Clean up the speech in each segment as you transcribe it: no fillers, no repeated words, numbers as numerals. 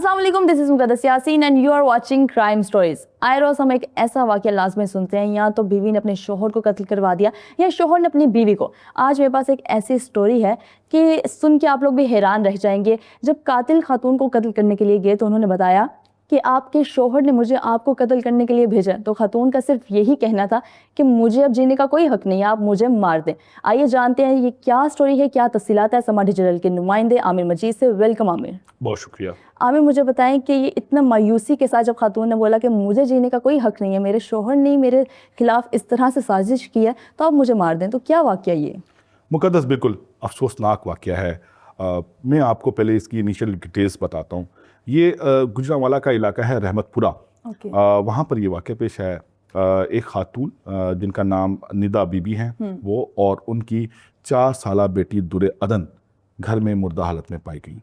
अस्सलाम वालेकुम, this is Muqaddas Yasin and you are watching crime stories. आए रोज़ हम एक ऐसा वाक़या लाज़मी सुनते हैं, या तो बीवी ने अपने शोहर को कत्ल करवा दिया या शोहर ने अपनी बीवी को। आज मेरे पास एक ऐसी स्टोरी है कि सुन के आप लोग भी हैरान रह जाएंगे। जब कातिल खातून को कत्ल करने के लिए गए तो उन्होंने बताया कि आपके शोहर ने मुझे आपको कत्ल करने के लिए भेजा। तो खातून का सिर्फ यही कहना था कि मुझे अब जीने का कोई हक नहीं है, आप मुझे मार दें। आइए जानते हैं ये क्या स्टोरी है, क्या तफसीलात है। समा डिजिटल के नुमाइंदे आमिर मजीद से। वेलकम आमिर। बहुत शुक्रिया। आमिर, मुझे बताएं कि ये इतना मायूसी के साथ जब खातून ने बोला कि मुझे जीने का कोई हक नहीं है, मेरे शोहर ने मेरे खिलाफ इस तरह से साजिश की है, तो आप मुझे मार दें, तो क्या वाक़या ये? मुकद्दस बिल्कुल अफसोसनाक वाक़या है। मैं आपको पहले इसकी इनिशियल डिटेल्स बताता हूँ। ये गुजरांवाला का इलाका है, रहमतपुरा। वहाँ पर ये वाक़या पेश है। एक खातून जिनका नाम निदा बीबी हैं वो, और उनकी 4 साला बेटी दुरे अदन घर में मुर्दा हालत में पाई गई।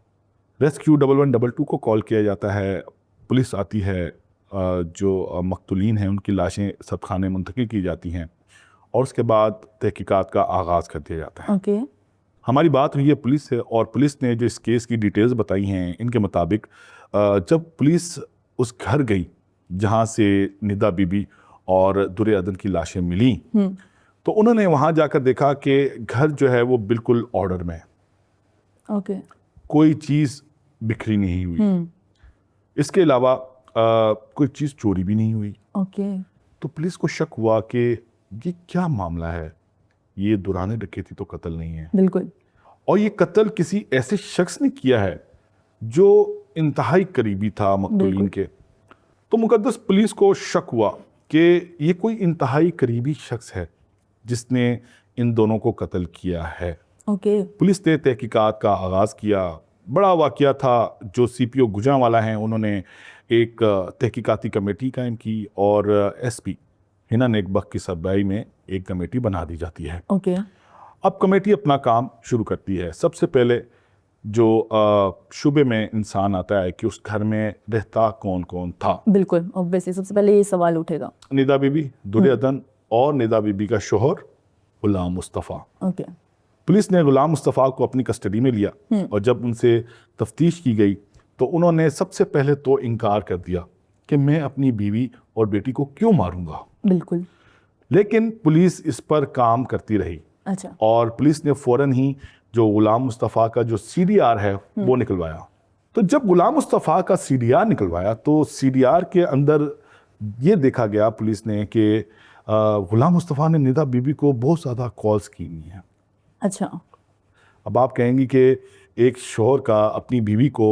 रेस्क्यू 1112 को कॉल किया जाता है, पुलिस आती है, जो मकतूलीन हैं उनकी लाशें सब खाने मुंतकिल की जाती हैं और उसके बाद तहकीकात का आगाज़ कर दिया जाता है। हमारी बात हुई है पुलिस से, और पुलिस ने जो इस केस की डिटेल्स बताई हैं, इनके मुताबिक जब पुलिस उस घर गई जहाँ से निदा बीबी और दुरे अदन की लाशें मिली, तो उन्होंने वहाँ जाकर देखा कि घर जो है वो बिल्कुल ऑर्डर में है। कोई चीज़ बिखरी नहीं हुई। इसके अलावा कोई चीज़ चोरी भी नहीं हुई। तो पुलिस को शक हुआ कि ये क्या मामला है, ये दुराने डकैती तो कत्ल नहीं है। बिल्कुल। और ये कत्ल किसी ऐसे शख्स ने किया है जो इंतहाई करीबी था मकतूलीन के। तो मुकद्दस पुलिस को शक हुआ कि ये कोई इंतहाई करीबी शख्स है जिसने इन दोनों को कत्ल किया है। पुलिस ने तहकीकात का आगाज़ किया। बड़ा वाक़या था। जो सीपीओ गुजरांवाला हैं उन्होंने एक तहकीकाती कमेटी कायम की और एसपी हिना नेकबख्त की सरबराही में एक कमेटी बना दी जाती है। अब कमेटी अपना काम शुरू करती है। सबसे पहले जो शुबे में इंसान आता है कि उस घर में रहता कौन कौन था। बिल्कुल, ऑब्वियसली सबसे पहले ये सवाल उठेगा। निदा बीबी, दुरे अदन और निदा बीबी का शोहर गुलाम मुस्तफ़ा। पुलिस ने गुलाम मुस्तफ़ा को अपनी कस्टडी में लिया और जब उनसे तफ्तीश की गई तो उन्होंने सबसे पहले तो इनकार कर दिया कि मैं अपनी बीवी और बेटी को क्यों मारूंगा। बिल्कुल। लेकिन पुलिस इस पर काम करती रही। और पुलिस ने फौरन ही जो गुलाम मुस्तफ़ा का जो सीडीआर है वो निकलवाया। तो जब गुलाम मुस्तफ़ा का सीडीआर निकलवाया तो सीडीआर के अंदर ये देखा गया पुलिस ने कि गुलाम मुस्तफ़ा ने निदा बीबी को बहुत ज़्यादा कॉल्स की हुई हैं। अब आप कहेंगी कि एक शोहर का अपनी बीवी को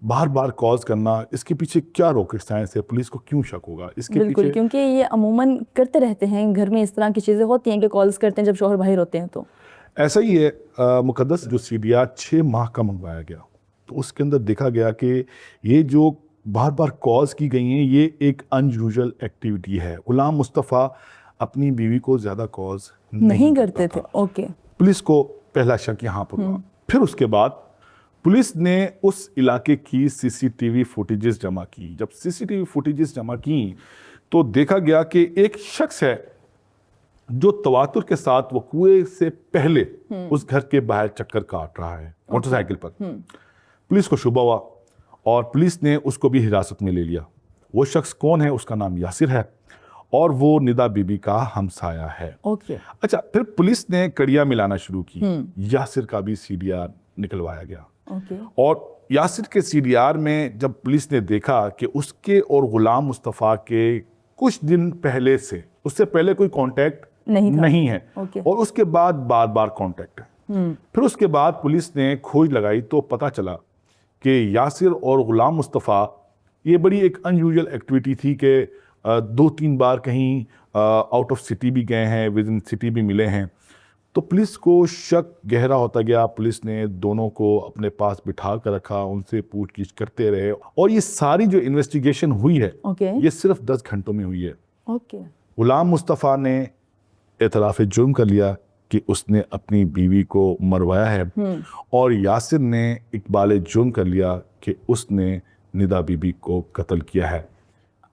बार बार कॉल्स करना, इसके पीछे क्या रॉकेट साइंस है, पुलिस को क्यों शक होगा इसके बिल्कुल, क्योंकि ये अमूमन करते रहते हैं घर में, इस तरह की चीज़ें होती हैं कि कॉल्स करते हैं जब शोहर बाहर होते हैं। तो ऐसा ही है। मुकद्दस जो सीडीआर 6 माह का मंगवाया गया तो उसके अंदर देखा गया कि ये जो बार बार कॉल्स की गई हैं ये एक अनयूजुअल एक्टिविटी है। गुलाम मुस्तफ़ा अपनी बीवी को ज़्यादा कॉल्स नहीं करते थे। पुलिस को पहला शक यहाँ पर हुआ। फिर उसके बाद पुलिस ने उस इलाके की सीसीटीवी फुटेजेस जमा की। जब सीसीटीवी फुटेजेस जमा की तो देखा गया कि एक शख्स है जो तवातुर के साथ वक़ूए से पहले उस घर के बाहर चक्कर काट रहा है मोटरसाइकिल पर। पुलिस को शुबा हुआ और पुलिस ने उसको भी हिरासत में ले लिया। वो शख्स कौन है? उसका नाम यासिर है और वो निदा बीबी का हमसाया है। अच्छा, फिर पुलिस ने कड़ियाँ मिलाना शुरू की। यासिर का भी सीडीआर निकलवाया गया। और यासिर के सीडीआर में जब पुलिस ने देखा कि उसके और गुलाम मुस्तफ़ा के कुछ दिन पहले से, उससे पहले कोई कांटेक्ट नहीं है और उसके बाद बार बार कांटेक्ट है। फिर उसके बाद पुलिस ने खोज लगाई तो पता चला कि यासिर और गुलाम मुस्तफ़ा ये बड़ी एक अनयूजुअल एक्टिविटी थी कि 2-3 बार कहीं आउट ऑफ सिटी भी गए हैं, विद इन सिटी भी मिले हैं। तो पुलिस को शक गहरा होता गया। पुलिस ने दोनों को अपने पास बिठा कर रखा, उनसे पूछगिछ करते रहे और ये सारी जो इन्वेस्टिगेशन हुई है ये सिर्फ 10 घंटों में हुई है। गुलाम मुस्तफ़ा ने एतराफ़ जुर्म कर लिया कि उसने अपनी बीवी को मरवाया है और यासिर ने इकबाल जुर्म कर लिया कि उसने निदा बीबी को कत्ल किया है।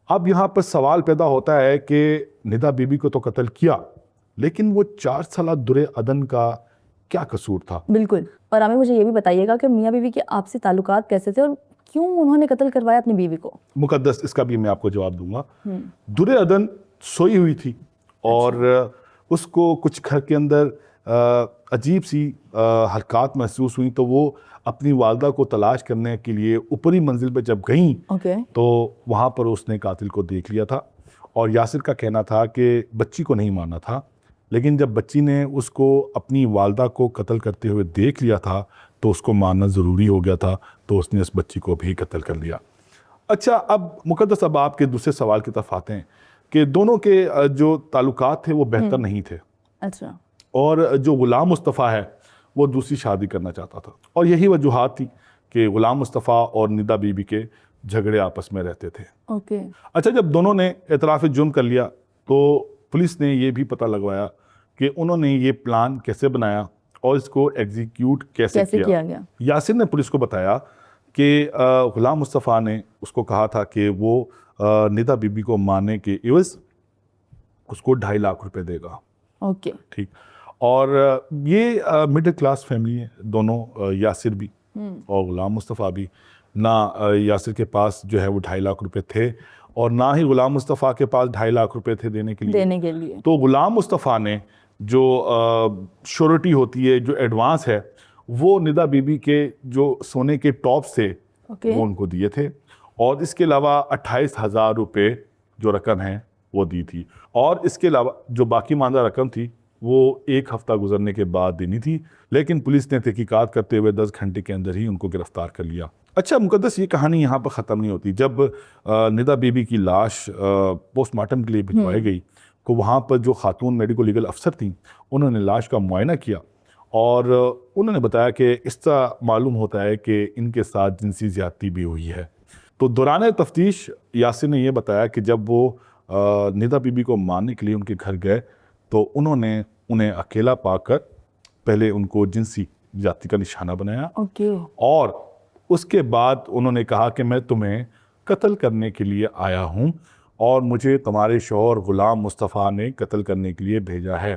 अब यहाँ पर सवाल पैदा होता है कि निदा बीबी को तो कत्ल किया, लेकिन वो 4 साला दुरे अदन का क्या कसूर था? बिल्कुल। और हमें मुझे ये भी बताइएगा कि मियाँ बीवी के आपसी ताल्लुकात कैसे थे और क्यों उन्होंने कत्ल करवाया अपनी बीवी को? मुकद्दस, इसका भी मैं आपको जवाब दूंगा। दुर्योधन सोई हुई थी और उसको कुछ घर के अंदर अजीब सी हरकत महसूस हुई, तो वो अपनी वालदा को तलाश करने के लिए ऊपरी मंजिल पे जब गई तो वहाँ पर उसने कातिल को देख लिया था। और यासिर का कहना था कि बच्ची को नहीं मारना था, लेकिन जब बच्ची ने उसको अपनी वालदा को कत्ल करते हुए देख लिया था तो उसको मारना ज़रूरी हो गया था, तो उसने उस बच्ची को भी कत्ल कर लिया। अच्छा, अब मुकद्दस, अब आपके दूसरे सवाल की तरफ आते हैं कि दोनों के जो ताल्लुकात थे वो बेहतर नहीं थे। अच्छा। और जो गुलाम मुस्तफ़ा है वो दूसरी शादी करना चाहता था, और यही वजूहात थी कि गुलाम मुस्तफ़ा और निदा बीबी के झगड़े आपस में रहते थे। ओके। अच्छा, जब दोनों ने एतराफ़ जुर्म कर लिया तो पुलिस ने ये भी पता लगवाया कि उन्होंने ये प्लान कैसे बनाया और इसको एग्जीक्यूट कैसे किया गया। यासिर ने पुलिस को बताया कि गुलाम मुस्तफ़ा ने उसको कहा था कि वो निदा बीबी को मारने के एवज़ उसको 2.5 लाख रुपए देगा। ओके। ठीक। और ये मिडिल क्लास फैमिली है दोनों, यासिर भी और गुलाम मुस्तफ़ा भी। ना यासिर के पास जो है वो 2.5 लाख रुपए थे और ना ही गुलाम मुस्तफ़ा के पास 2.5 लाख रुपए थे देने के लिए। तो गुलाम मुस्तफ़ा ने जो श्योरिटी होती है, जो एडवांस है, वो निदा बीबी के जो सोने के टॉप से वो उनको दिए थे, और इसके अलावा 28,000 रुपये जो रकम है वो दी थी। और इसके अलावा जो बाकी मांदा रकम थी वो 1 हफ्ता गुजरने के बाद देनी थी, लेकिन पुलिस ने तहकीकात करते हुए 10 घंटे के अंदर ही उनको गिरफ्तार कर लिया। अच्छा मुकद्दस, ये कहानी यहाँ पर ख़त्म नहीं होती। जब निदा बीबी की लाश पोस्टमार्टम के लिए भिजवाई गई तो वहाँ पर जो खातून मेडिको लीगल अफसर थी उन्होंने लाश का मुआयना किया और उन्होंने बताया कि इस तरह मालूम होता है कि इनके साथ जिनसी ज़्यादती भी हुई है। तो दौरान तफ्तीश यासिर ने यह बताया कि जब वो निदा बीबी को मारने के लिए उनके घर गए तो उन्होंने उन्हें अकेला पाकर पहले उनको जिनसी जाति का निशाना बनाया। और उसके बाद उन्होंने कहा कि मैं तुम्हें कत्ल करने के लिए आया हूं और मुझे तुम्हारे शौहर गुलाम मुस्तफ़ा ने कत्ल करने के लिए भेजा है।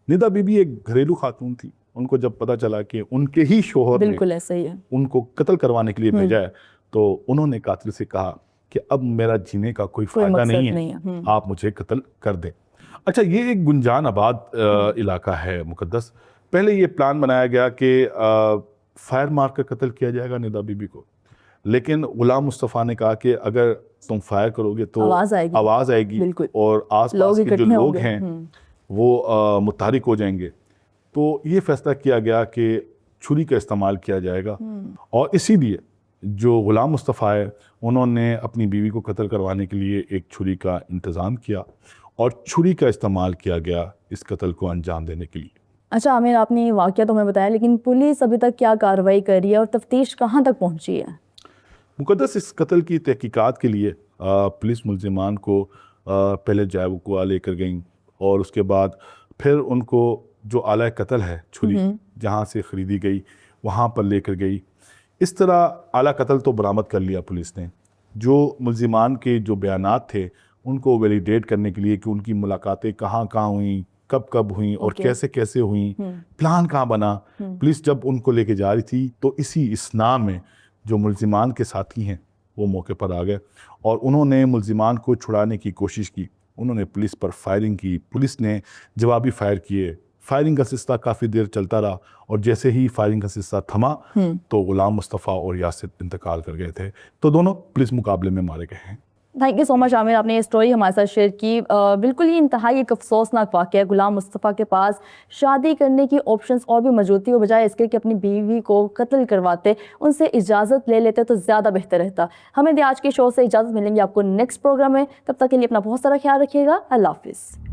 निदा बीबी एक घरेलू खातून थी, उनको जब पता चला कि उनके ही शौहर बिल्कुल ऐसा ही है उनको कत्ल करवाने के लिए भेजा है तो उन्होंने कातिल से कहा कि अब मेरा जीने का कोई फायदा नहीं है, आप मुझे कत्ल कर दें। अच्छा, ये एक गुंजान आबाद इलाका है मुकद्दस। पहले ये प्लान बनाया गया कि फायर मार कर कत्ल किया जाएगा निदा बीबी को, लेकिन गुलाम मुस्तफ़ा ने कहा कि अगर तुम फायर करोगे तो आवाज़ आएगी और आसपास के जो लोग हैं वो मुतारिक हो जाएंगे। तो ये फैसला किया गया कि छुरी का इस्तेमाल किया जाएगा, और इसीलिए जो गुलाम मुस्तफ़ा है उन्होंने अपनी बीवी को कत्ल करवाने के लिए एक छुरी का इंतज़ाम किया और छुरी का इस्तेमाल किया गया इस कत्ल को अंजाम देने के लिए। अच्छा आमिर, आपने ये वाक़या तो हमें बताया, लेकिन पुलिस अभी तक क्या कार्रवाई कर रही है और तफ्तीश कहाँ तक पहुँची है? मुकद्दस, इस कत्ल की तहकीकात के लिए पुलिस मुल्ज़िमान को पहले जायबुकुआ लेकर गई और उसके बाद फिर उनको जो आला कत्ल है छुरी जहाँ से ख़रीदी गई वहाँ पर लेकर गई। इस तरह आला कत्ल तो बरामद कर लिया पुलिस ने। जो मुल्ज़िमान के जो बयानात थे उनको वैलिडेट करने के लिए कि उनकी मुलाकातें कहाँ कहाँ हुई, कब कब हुई और कैसे कैसे हुई, प्लान कहाँ बना, पुलिस जब उनको लेके जा रही थी तो इसी इसना में जो मुल्ज़िमान के साथी हैं वो मौके पर आ गए और उन्होंने मुल्ज़िमान को छुड़ाने की कोशिश की। उन्होंने पुलिस पर फायरिंग की, पुलिस ने जवाबी फायर किए। फायरिंग का सिलसिला काफ़ी देर चलता रहा और जैसे ही फायरिंग का सिलसिला थमा तो गुलाम मुस्तफ़ा और यासिर इंतकाल कर गए थे। तो दोनों पुलिस मुकाबले में मारे गए हैं। Thank you so much Aamir, आपने ये स्टोरी हमारे साथ शेयर की। बिल्कुल ही इंतहाई एक अफसोसनाक वाक़या है। गुलाम मुस्तफ़ा के पास शादी करने की ऑप्शंस और भी मौजूद थी, वो बजाय इसके कि अपनी बीवी को कत्ल करवाते उनसे इजाज़त ले लेते तो ज़्यादा बेहतर रहता। हमें आज के शो से इजाज़त मिलेंगे आपको नेक्स्ट प्रोग्राम में। तब तक के लिए अपना बहुत सारा ख्याल रखिएगा। अल्लाह हाफ़िज़।